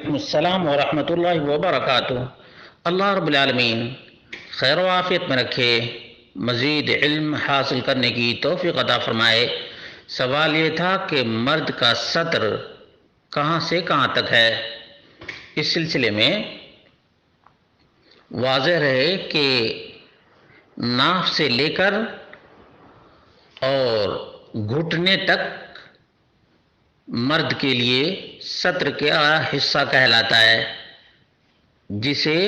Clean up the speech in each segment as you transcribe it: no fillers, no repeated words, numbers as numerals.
وعلیکم السلام ورحمۃ اللہ وبرکاتہ۔ اللہ رب العالمین خیر و عافیت میں رکھے، مزید علم حاصل کرنے کی توفیق عطا فرمائے۔ سوال یہ تھا کہ مرد کا سطر کہاں سے کہاں تک ہے؟ اس سلسلے میں واضح رہے کہ ناف سے لے کر اور گھٹنے تک مرد کے لیے سطر کا حصہ کہلاتا ہے، جسے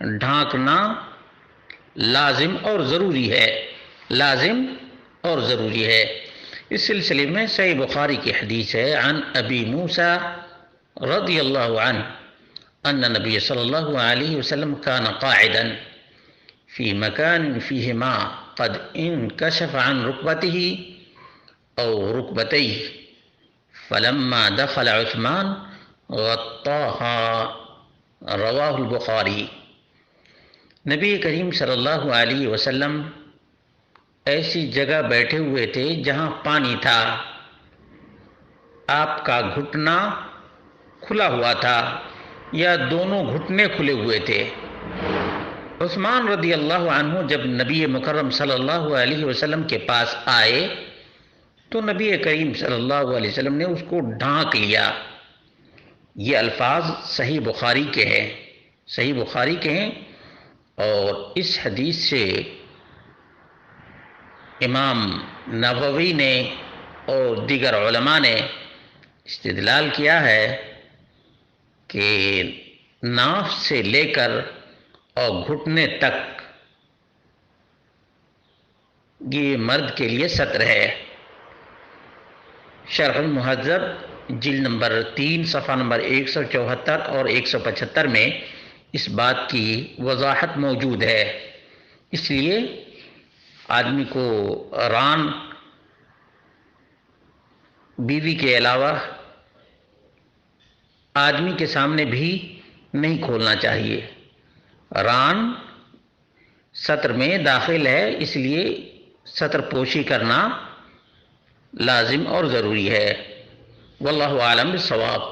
ڈھانکنا لازم اور ضروری ہے۔ اس سلسلے میں صحیح بخاری کی حدیث ہے، عن ابی موسیٰ رضی اللہ عنہ ان نبی صلی اللہ علیہ وسلم كان قاعدا في مكان فيه ماء قد انكشف عن ركبته او ركبتيه فلما دخل عثمان غطاها، رواہ البخاری۔ نبی کریم صلی اللہ علیہ وسلم ایسی جگہ بیٹھے ہوئے تھے جہاں پانی تھا، آپ کا گھٹنا کھلا ہوا تھا یا دونوں گھٹنے کھلے ہوئے تھے۔ عثمان رضی اللہ عنہ جب نبی مکرم صلی اللہ علیہ وسلم کے پاس آئے تو نبی کریم صلی اللہ علیہ وسلم نے اس کو ڈھانک لیا۔ یہ الفاظ صحیح بخاری کے ہیں، اور اس حدیث سے امام نووی نے اور دیگر علماء نے استدلال کیا ہے کہ ناف سے لے کر اور گھٹنے تک یہ مرد کے لیے سطر ہے۔ شرح المہذب جلد نمبر 3 صفحہ نمبر 174 اور 175 میں اس بات کی وضاحت موجود ہے۔ اس لیے آدمی کو ران بیوی کے علاوہ آدمی کے سامنے بھی نہیں کھولنا چاہیے۔ ران سطر میں داخل ہے، اس لیے سطر پوشی کرنا لازم اور ضروری ہے۔ واللہ اعلم بالصواب۔